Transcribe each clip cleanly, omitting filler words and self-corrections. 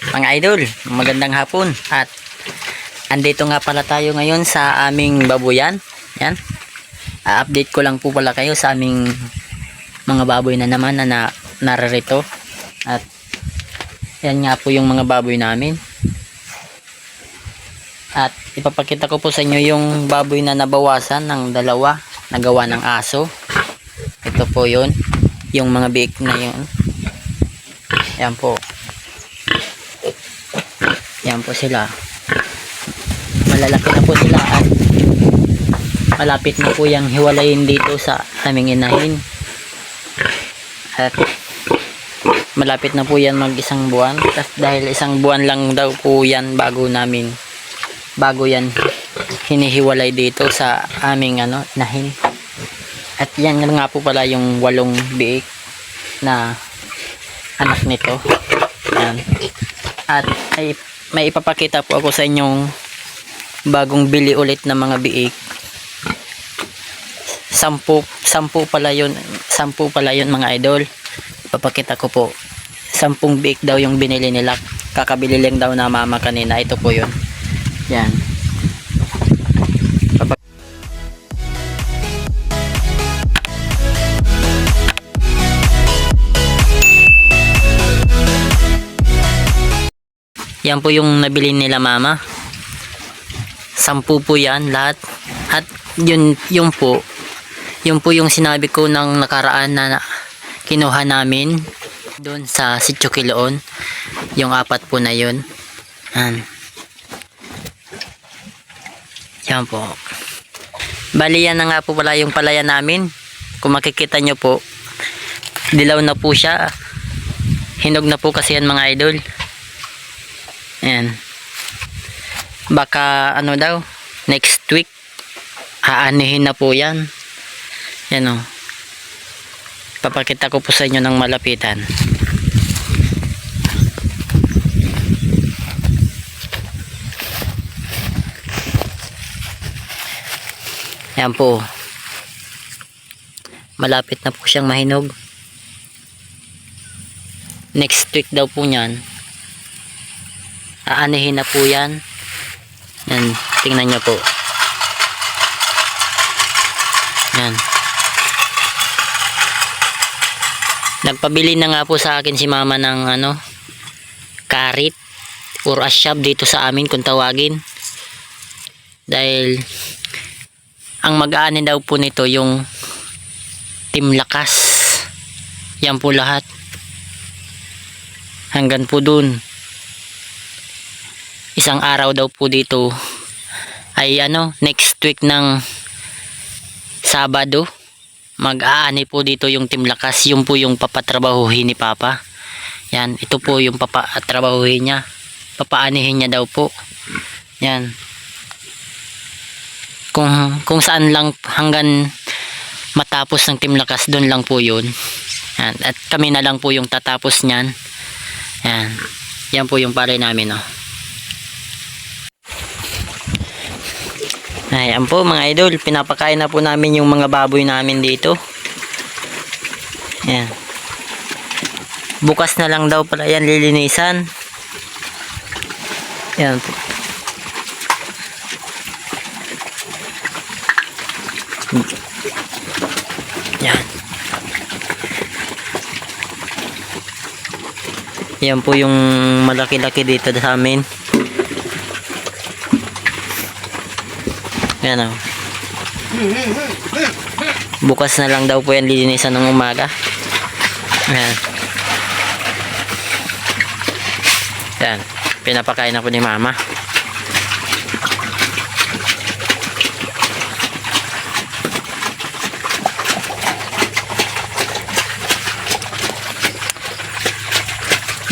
Mga idol, magandang hapon. At andito nga pala tayo ngayon sa aming babuyan. Yan. Update ko lang po pala kayo sa aming mga baboy na naman na nararito. At yan nga po yung mga baboy namin. At ipapakita ko po sa inyo yung baboy na nabawasan ng dalawa na gawa ng aso. Ito po yun. Yung mga biik na yun. Yan po. Yan po sila. Malalaki na po sila at malapit na po yung hiwalayin dito sa aming inahin. At malapit na po yan mag isang buwan. Dahil isang buwan lang daw po yan bago yan hinihiwalay dito sa aming inahin. At yan nga po pala yung 8 biik na anak nito. Yan. At may ipapakita po ako sa inyong bagong bili ulit na mga biik. 10 pala yun mga idol. Ipapakita ko po. 10 biik daw yung binili nila. Kakabili lang daw na mama kanina. Ito po yun. Yan. Yan po yung nabili nila mama. 10 po yan lahat. At yun po yung sinabi ko ng nakaraan na kinuha namin doon sa Sitio Kiloon. Yung 4 po na yun. Yan po. Bali yan na nga po pala yung palayan namin. Kung makikita nyo po, dilaw na po siya. Hinog na po kasi yan mga idol. Ayan. Baka daw next week aanihin na po yan. Yan o. Papakita ko po sa inyo ng malapitan. Yan po. Malapit na po siyang mahinog. Next week daw po niyan aanihin na po yan. Yan, tingnan nyo po. Yan. Nagpabili na nga po sa akin si mama ng karit or asyab dito sa amin kung tawagin. Dahil ang mag-aanin daw po nito yung Team Lakas. Yan po lahat. Hanggang po dun. Isang araw daw po dito ay next week ng Sabado mag-aani po dito yung Team Lakas. Yung po yung papatrabahuhin ni Papa. Yan, ito po yung papatrabahuhin niya. Papaanihin niya daw po. Yan. Kung saan lang hanggang matapos ng Team Lakas, doon lang po yun. Yan. At kami na lang po yung tatapos niyan. Yan. Yan po yung palay namin Ayan po mga idol, pinapakain na po namin yung mga baboy namin dito. Ayan. Bukas na lang daw pala yan lilinisan. Ayan po. Ayan. Ayan po yung malaki-laki dito sa amin. Yan bukas na lang daw po yan lilinisan ng umaga. Yan. Yan. Pinapakain na po ni mama.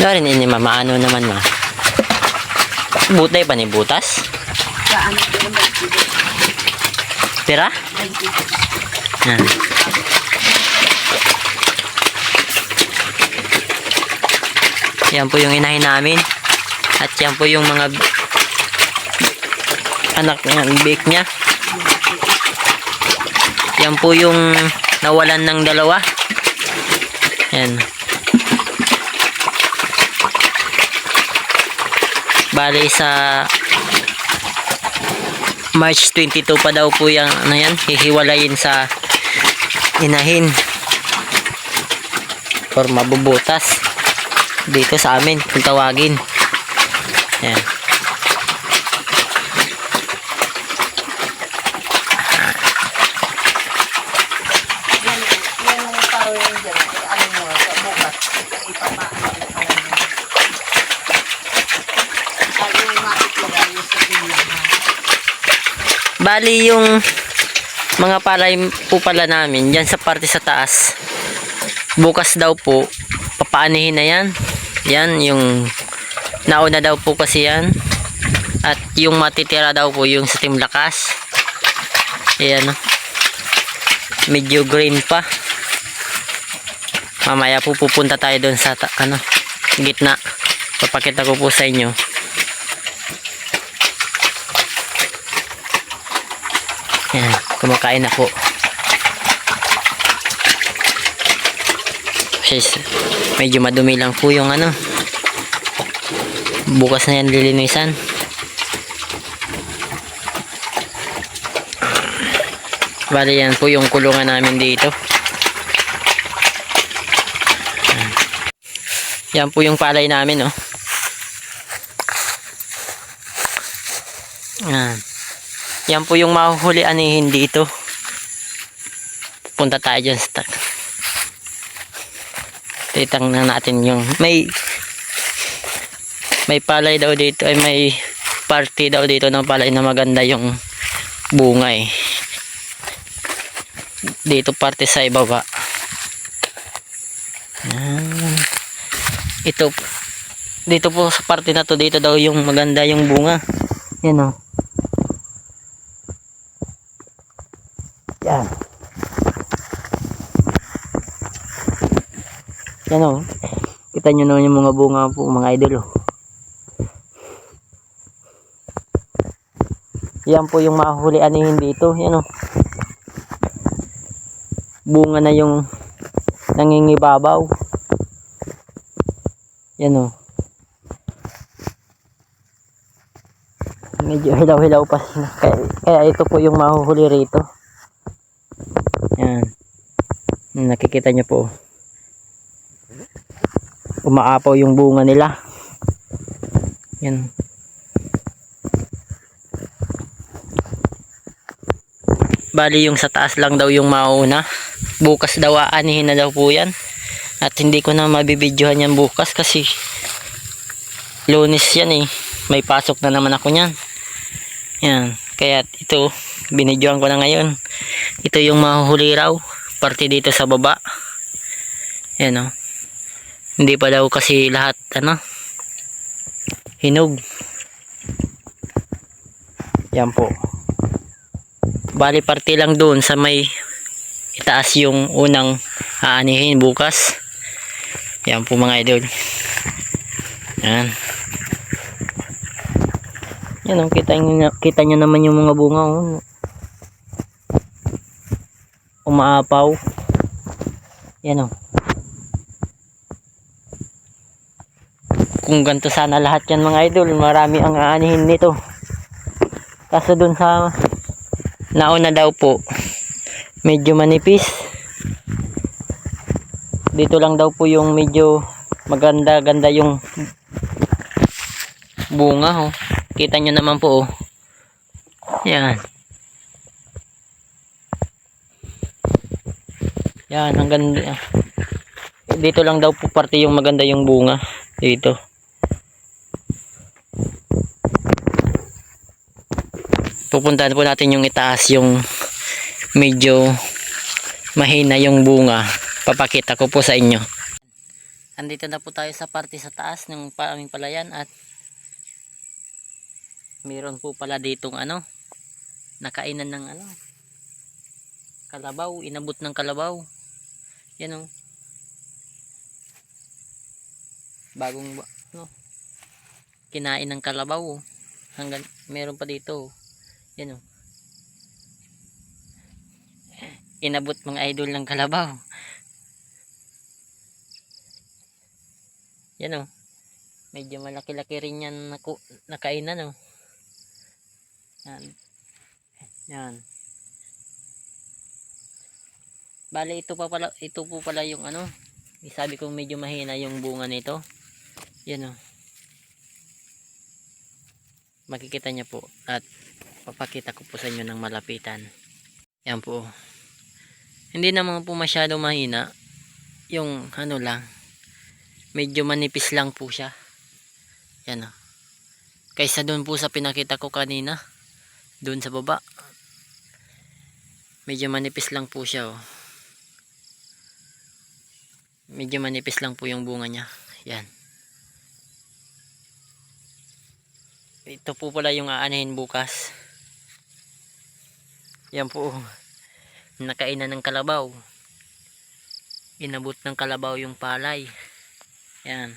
Darin ini mama naman butay pa ni butas. Pira? Yan. Yan po yung inahin namin. At yan po yung mga anak ng bake niya. Yan po yung nawalan ng dalawa. Yan. Bali sa March 22 pa daw po yan, ano yan, hihiwalayin sa inahin or mabubutas dito sa amin kung tawagin. Yan. Bali yung mga palay po pala namin dyan sa parte sa taas, bukas daw po papaanihin na yan. Yan yung nauna daw po kasi yan, at yung matitira daw po yung sa timlakas. Ayan, medyo green pa. Mamaya po pupunta tayo doon sa gitna, papakita ko po sa inyo. Yan, kumakain na po. Medyo madumi lang po yung bukas na yan lilinisan. Bali yan po yung kulungan namin dito. Yan po yung palay namin, oh. Yan po yung mahuhuli anihin dito. Punta tayo dyan sa titangnan natin yung may palay daw dito, ay may party daw dito ng palay na maganda yung bunga eh. Dito parte sa ibaba. Ito dito po sa parte na to, dito daw yung maganda yung bunga. Yan, oh. Yan. Yan, oh. Kita nyo naman yung mga bunga po, mga idol, oh. Yan po yung mahuli anihin dito. Yan, oh. Bunga na yung nangingibabaw. Yan, oh. Medyo hilaw-hilaw pa sila. Kaya ito po yung mahuhuli rito. Yan. Nakikita nyo po. Umaapaw yung bunga nila. Yan. Bali yung sa taas lang daw yung mauna. Bukas daw aanihin na daw po yan. At hindi ko na mabibidyohan yan bukas kasi Lunes yan eh. May pasok na naman ako nyan. Yan. Kaya ito, binidyohan ko na ngayon. Ito yung mahuhuli raw. Parte dito sa baba. Yan, oh. Hindi pa daw kasi lahat hinog. Yan po. Bali parte lang doon sa may itaas yung unang aanihin bukas. Yan po mga idol. Yan. Yan, oh, kita nyo naman yung mga bunga, oh. Umaapaw. Yan, oh. Kung ganito sana lahat yan mga idol, marami ang aanihin nito. Kaso dun sa nauna daw po, medyo manipis. Dito lang daw po yung medyo maganda-ganda yung bunga, oh. Kita nyo naman po, oh. Yan. Yan, ang ganda. Dito lang daw po parte yung maganda yung bunga. Dito. Pupuntahan po natin yung itaas, yung medyo mahina yung bunga. Papakita ko po sa inyo. Andito na po tayo sa parte sa taas ng aming palayan at meron po pala ditong nakainan ng kalabaw, inabot ng kalabaw. Yan, oh. Bagong kinain ng kalabaw, oh. Hanggang meron pa dito, oh. Yan, oh. Inabot mga idol ng kalabaw. Yan, oh. Medyo malaki-laki rin yan nakainan, oh. Yan. Yan. Bale, ito po pala yung ano, sabi kong medyo mahina yung bunga nito. Yan, oh. Makikita niyo po at papakita ko po sa inyo ng malapitan. Yan po. Hindi naman po masyado mahina. Yung ano lang, medyo manipis lang po siya. Yan, oh. Kaysa doon po sa pinakita ko kanina, doon sa baba. Medyo manipis lang po siya, oh. Medyo manipis lang po yung bunga niya. Yan. Ito po pala yung aanahin bukas. Yan po. Nakainan ng kalabaw. Inabot ng kalabaw yung palay. Yan.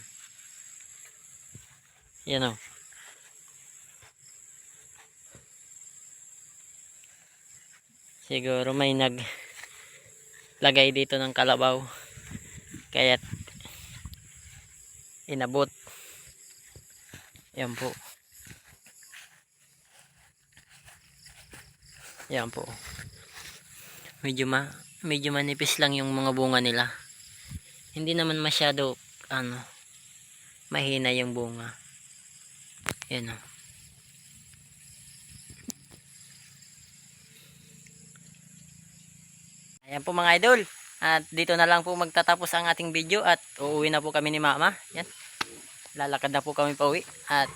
Yan, oh. Siguro may naglagay dito ng kalabaw. Kaya inabot. Yan po. Yan po. Medyo manipis lang yung mga bunga nila. Hindi naman masyado mahina yung bunga. Yan, oh. Ayan po mga idol. At dito na lang po magtatapos ang ating video at uuwi na po kami ni Mama. Yan. Lalakad na po kami pauwi. At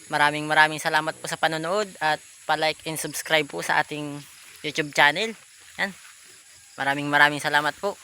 maraming salamat po sa panonood at pa-like and subscribe po sa ating YouTube channel. Yan. Maraming salamat po.